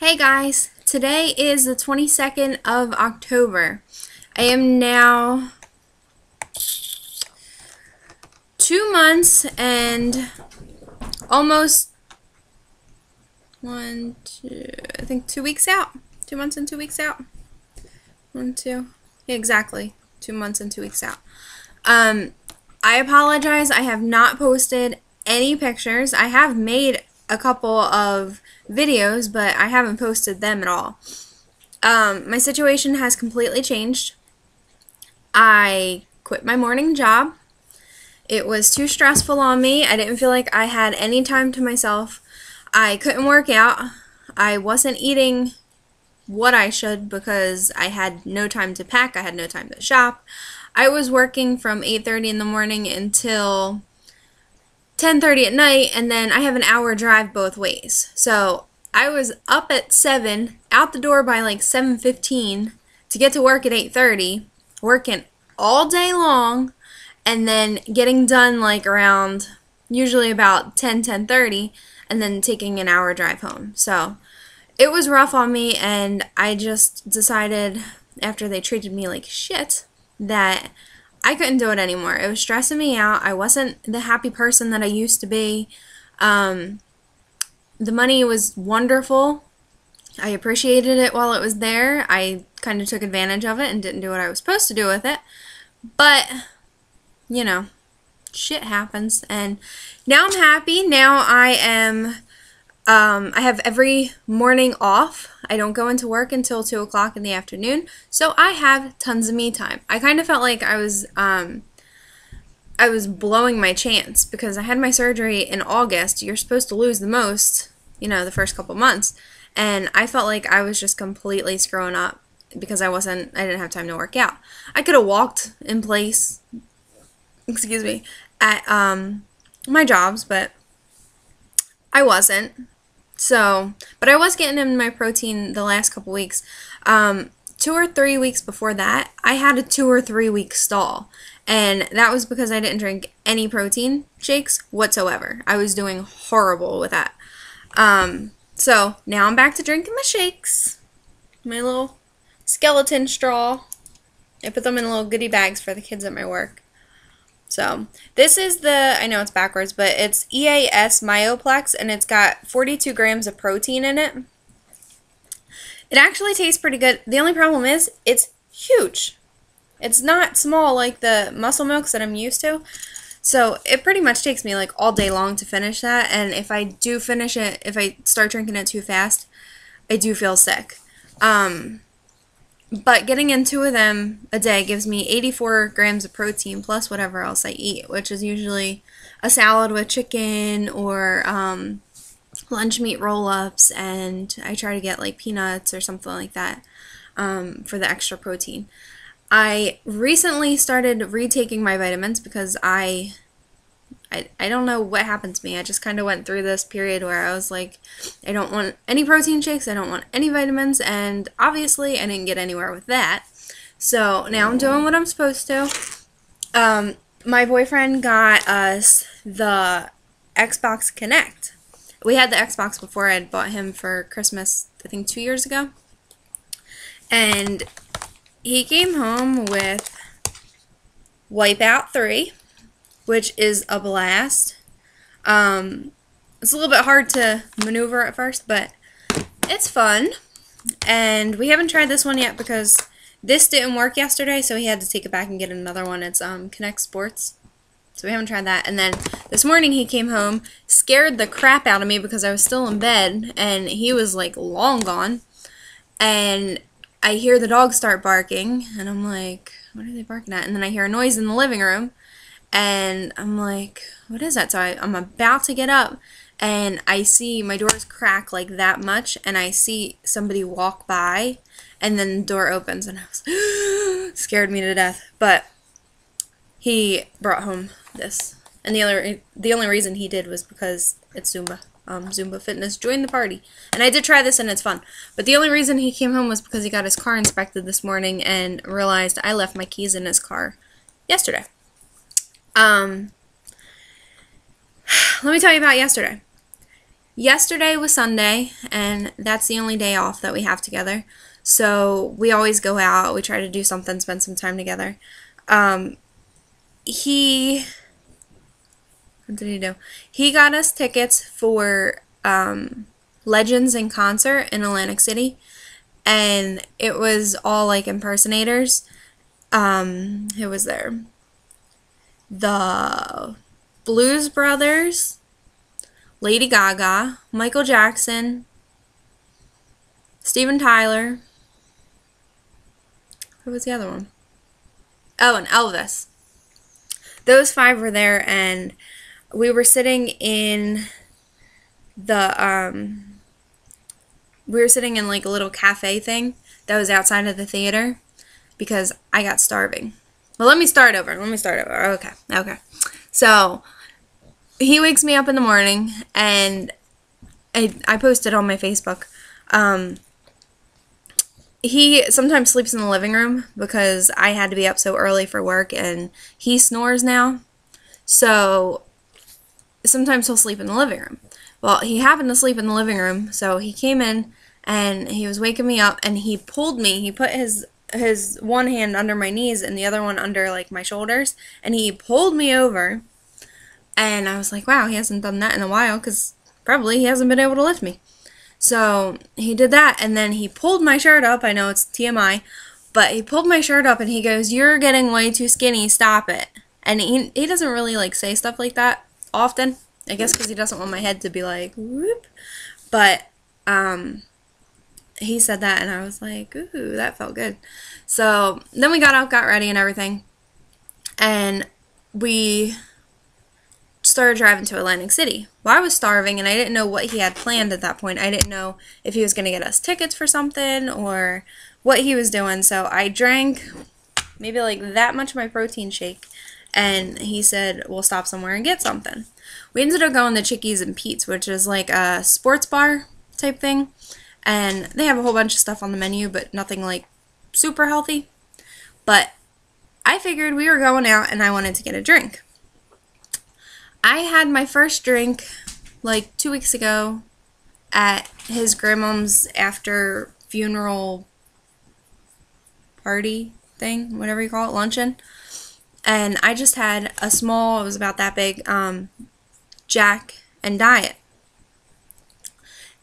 Hey guys, today is the 22nd of October. I am now 2 months and almost I think 2 weeks out. 2 months and 2 weeks out. Yeah, exactly. 2 months and 2 weeks out. I apologize. I have not posted any pictures. I have made a couple of videos, but I haven't posted them at all. My situation has completely changed. I quit my morning job. It was too stressful on me. I didn't feel like I had any time to myself. I couldn't work out. I wasn't eating what I should because I had no time to pack. I had no time to shop. I was working from 8:30 in the morning until 10:30 at night, and then I have an hour drive both ways. So I was up at 7, out the door by like 7:15 to get to work at 8:30, working all day long, and then getting done like around usually about 10:30, and then taking an hour drive home. So it was rough on me, and I just decided after they treated me like shit that I couldn't do it anymore. It was stressing me out. I wasn't the happy person that I used to be. The money was wonderful. I appreciated it while it was there. I kind of took advantage of it and didn't do what I was supposed to do with it. But, you know, shit happens. And now I'm happy. Now I have every morning off. I don't go into work until 2 o'clock in the afternoon, so I have tons of me time. I kind of felt like I was blowing my chance because I had my surgery in August. You're supposed to lose the most, you know, the first couple months, and I felt like I was just completely screwing up because I didn't have time to work out. I could have walked in place, excuse me, at my jobs, but I wasn't. So, but I was getting in my protein the last couple weeks. 2 or 3 weeks before that, I had a 2 or 3 week stall. And that was because I didn't drink any protein shakes whatsoever. I was doing horrible with that. So, now I'm back to drinking my shakes. My little skeleton straw. I put them in little goodie bags for the kids at my work. So, this is I know it's backwards, but it's EAS Myoplex, and it's got 42 grams of protein in it. It actually tastes pretty good. The only problem is, it's huge. It's not small like the muscle milks that I'm used to. So, it pretty much takes me like all day long to finish that, and if I do finish it, if I start drinking it too fast, I do feel sick. But getting in 2 of them a day gives me 84 grams of protein plus whatever else I eat, which is usually a salad with chicken or lunch meat roll-ups, and I try to get like peanuts or something like that for the extra protein. I recently started retaking my vitamins because I don't know what happened to me. I just kind of went through this period where I was like, I don't want any protein shakes, I don't want any vitamins, and obviously I didn't get anywhere with that. So now I'm doing what I'm supposed to. My boyfriend got us the Xbox Connect. We had the Xbox before. I had bought him for Christmas, I think 2 years ago. And he came home with Wipeout 3. Which is a blast. It's a little bit hard to maneuver at first, but it's fun. And we haven't tried this one yet because this didn't work yesterday, so he had to take it back and get another one. It's Connect Sports. So we haven't tried that. And then this morning he came home, scared the crap out of me because I was still in bed, and he was like long gone. And I hear the dogs start barking, and I'm like, what are they barking at? And then I hear a noise in the living room. And I'm like, what is that? So I'm about to get up, and I see my doors crack like that much, and I see somebody walk by, and then the door opens, and I was scared me to death. But he brought home this, and the only reason he did was because it's Zumba. Zumba Fitness joined the party, and I did try this, and it's fun. But the only reason he came home was because he got his car inspected this morning and realized I left my keys in his car yesterday. Let me tell you about yesterday. Yesterday was Sunday, and that's the only day off that we have together. So we always go out. We try to do something, spend some time together. Um, he, what did he do? He got us tickets for Legends in concert in Atlantic City, and it was all like impersonators. Who was there? The Blues Brothers, Lady Gaga, Michael Jackson, Steven Tyler. Who was the other one? Oh, and Elvis. Those five were there, and we were sitting in the we were sitting in like a little cafe thing that was outside of the theater because I got starving. Well, let me start over. Okay. So he wakes me up in the morning, and I posted on my Facebook. He sometimes sleeps in the living room because I had to be up so early for work, and he snores now. So sometimes he'll sleep in the living room. Well, he happened to sleep in the living room, so he came in and he was waking me up, and he pulled me. He put his one hand under my knees and the other one under like my shoulders, and he pulled me over. And I was like, wow, he hasn't done that in a while because probably he hasn't been able to lift me. So he did that, and then he pulled my shirt up. I know it's TMI, but he pulled my shirt up and he goes, "You're getting way too skinny, stop it." And he doesn't really like say stuff like that often, I guess because he doesn't want my head to be like, whoop. But he said that, and I was like, ooh, that felt good. So then we got up, got ready and everything, and we started driving to Atlantic City. Well, I was starving, and I didn't know what he had planned at that point. I didn't know if he was going to get us tickets for something or what he was doing. So I drank maybe like that much of my protein shake, and he said, we'll stop somewhere and get something. We ended up going to Chickies and Pete's, which is like a sports bar type thing, and they have a whole bunch of stuff on the menu, but nothing like super healthy. But I figured we were going out, and I wanted to get a drink. I had my first drink like 2 weeks ago at his grandmom's after funeral party thing, whatever you call it, luncheon. And I just had a small, it was about that big, Jack and Diet.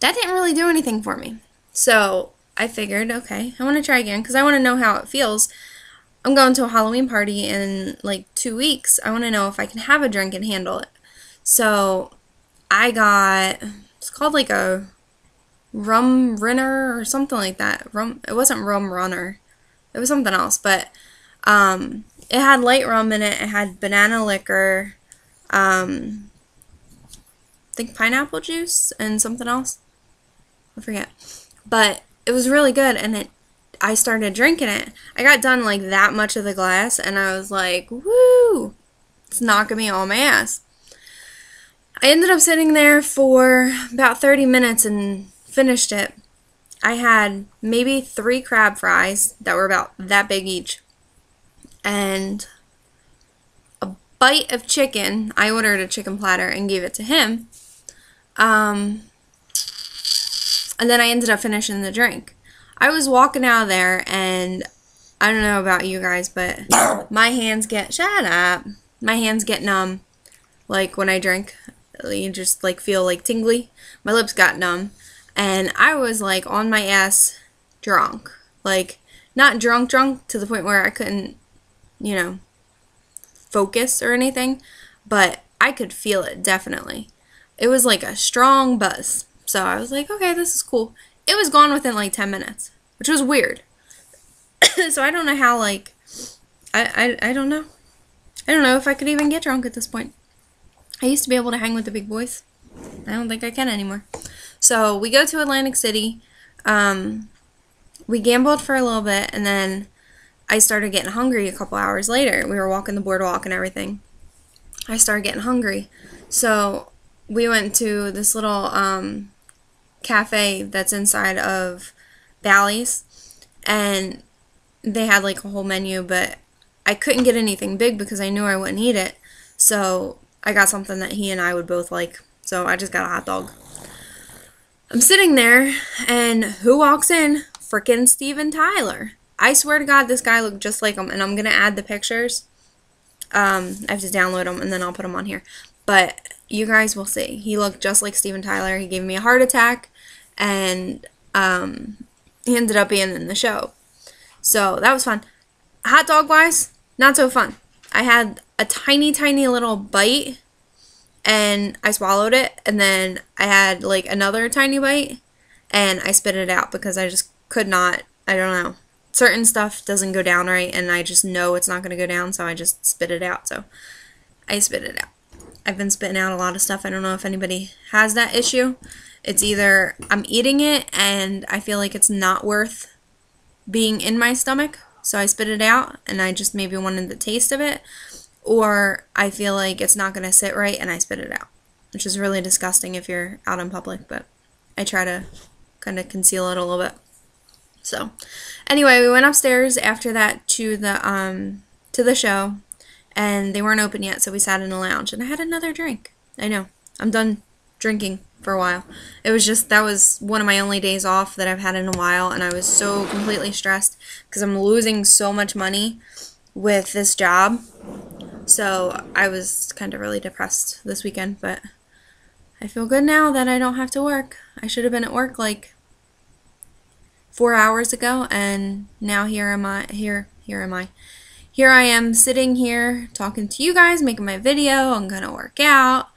That didn't really do anything for me. So I figured, okay, I want to try again because I want to know how it feels. I'm going to a Halloween party in like 2 weeks. I want to know if I can have a drink and handle it. So I got, it's called like a rum runner or something like that. It wasn't rum runner. It was something else, but it had light rum in it. It had banana liquor, I think pineapple juice and something else. I forget. But it was really good, and I started drinking it. I got done like that much of the glass, and I was like, woo, it's knocking me on my ass. I ended up sitting there for about 30 minutes and finished it. I had maybe 3 crab fries that were about that big each, and a bite of chicken. I ordered a chicken platter and gave it to him. And then I ended up finishing the drink. I was walking out of there, and I don't know about you guys, but my hands get, shut up, my hands get numb, like when I drink. You just like feel like tingly. My lips got numb, and I was like on my ass drunk. Like not drunk to the point where I couldn't, you know, focus or anything, but I could feel it definitely. It was like a strong buzz. So I was like, okay, this is cool. It was gone within like 10 minutes, which was weird. So I don't know how, like, I don't know. I don't know if I could even get drunk at this point. I used to be able to hang with the big boys. I don't think I can anymore. So we go to Atlantic City. We gambled for a little bit, and then I started getting hungry a couple hours later. We were walking the boardwalk and everything. I started getting hungry. So we went to this little cafe that's inside of Bally's, and they had like a whole menu, but I couldn't get anything big because I knew I wouldn't eat it. So I got something that he and I would both like. So I just got a hot dog. I'm sitting there, and who walks in? Frickin' Steven Tyler. I swear to God, this guy looked just like him, and I'm going to add the pictures. I have to download them, and then I'll put them on here. But you guys will see. He looked just like Steven Tyler. He gave me a heart attack, and he ended up being in the show. So that was fun. Hot dog-wise, not so fun. I had a tiny, tiny little bite, and I swallowed it, and then I had like another tiny bite, and I spit it out because I just could not, I don't know. Certain stuff doesn't go down right, and I just know it's not going to go down, so I just spit it out. So I spit it out. I've been spitting out a lot of stuff. I don't know if anybody has that issue. It's either I'm eating it and I feel like it's not worth being in my stomach, so I spit it out and I just maybe wanted the taste of it, or I feel like it's not going to sit right and I spit it out, which is really disgusting if you're out in public, but I try to kind of conceal it a little bit. So anyway, we went upstairs after that to the show, and they weren't open yet, so we sat in the lounge, and I had another drink. I know, I'm done drinking for a while. It was just, that was one of my only days off that I've had in a while, and I was so completely stressed because I'm losing so much money with this job. So I was kind of really depressed this weekend, but I feel good now that I don't have to work. I should have been at work like 4 hours ago, and now here I am sitting here talking to you guys, making my video. I'm gonna work out.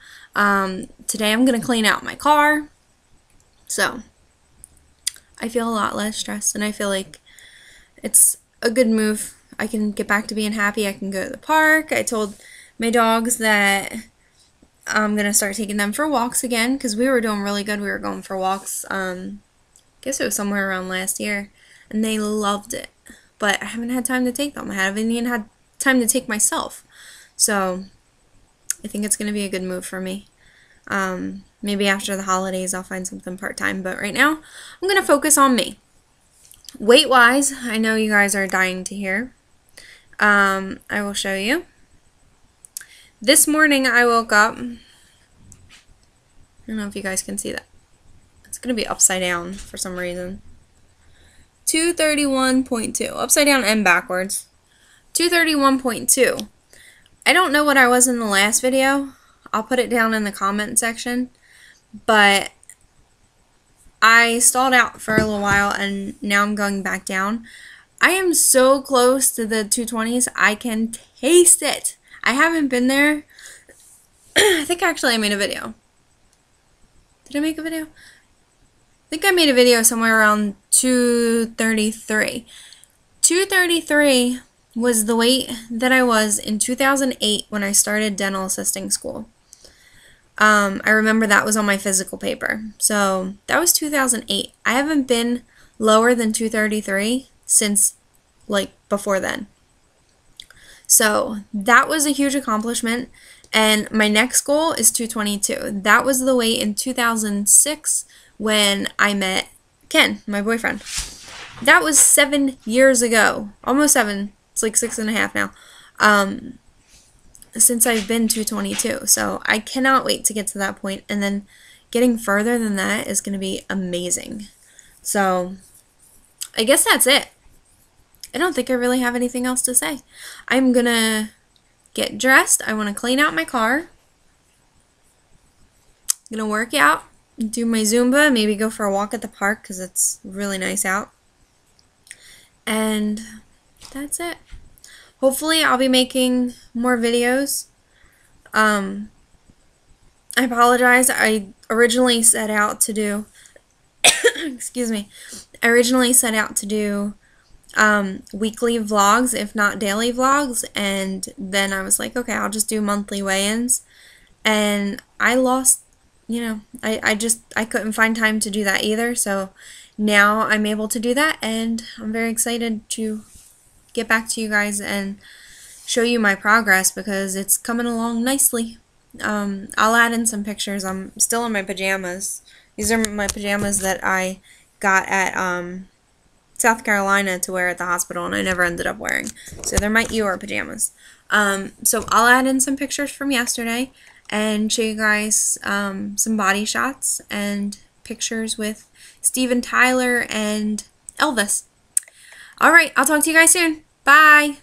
Today I'm gonna clean out my car. So I feel a lot less stressed, and I feel like it's a good move. I can get back to being happy. I can go to the park. I told my dogs that I'm gonna start taking them for walks again because we were doing really good. We were going for walks. Guess it was somewhere around last year, and they loved it, but I haven't had time to take them. I haven't even had time to take myself, so I think it's going to be a good move for me. Maybe after the holidays I'll find something part-time, but right now I'm going to focus on me. Weight-wise, I know you guys are dying to hear. I will show you. This morning I woke up, I don't know if you guys can see that. It's going to be upside down for some reason. 231.2. Upside down and backwards. 231.2. I don't know what I was in the last video. I'll put it down in the comment section. But I stalled out for a little while and now I'm going back down. I am so close to the 220s. I can taste it. I haven't been there. I think actually I made a video. Did I make a video? I think I made a video somewhere around 233. 233 was the weight that I was in 2008 when I started dental assisting school. I remember that was on my physical paper. So that was 2008. I haven't been lower than 233 since like before then. So that was a huge accomplishment. And my next goal is 222. That was the weight in 2006 when I met Ken, my boyfriend. That was 7 years ago. Almost 7. It's like 6.5 now. Since I've been 222. So I cannot wait to get to that point. And then getting further than that is going to be amazing. So I guess that's it. I don't think I really have anything else to say. I'm going to get dressed. I want to clean out my car. I'm going to work out. Do my Zumba, maybe go for a walk at the park because it's really nice out. And that's it. Hopefully I'll be making more videos. I apologize. I originally set out to do excuse me. I originally set out to do weekly vlogs, if not daily vlogs, and then I was like, okay, I'll just do monthly weigh-ins. And I lost, you know, I couldn't find time to do that either, so now I'm able to do that, and I'm very excited to get back to you guys and show you my progress because it's coming along nicely. I'll add in some pictures. I'm still in my pajamas. These are my pajamas that I got at South Carolina to wear at the hospital, and I never ended up wearing. So they're my Eeyore pajamas. So I'll add in some pictures from yesterday and show you guys some body shots, and pictures with Steven Tyler and Elvis. All right, I'll talk to you guys soon. Bye.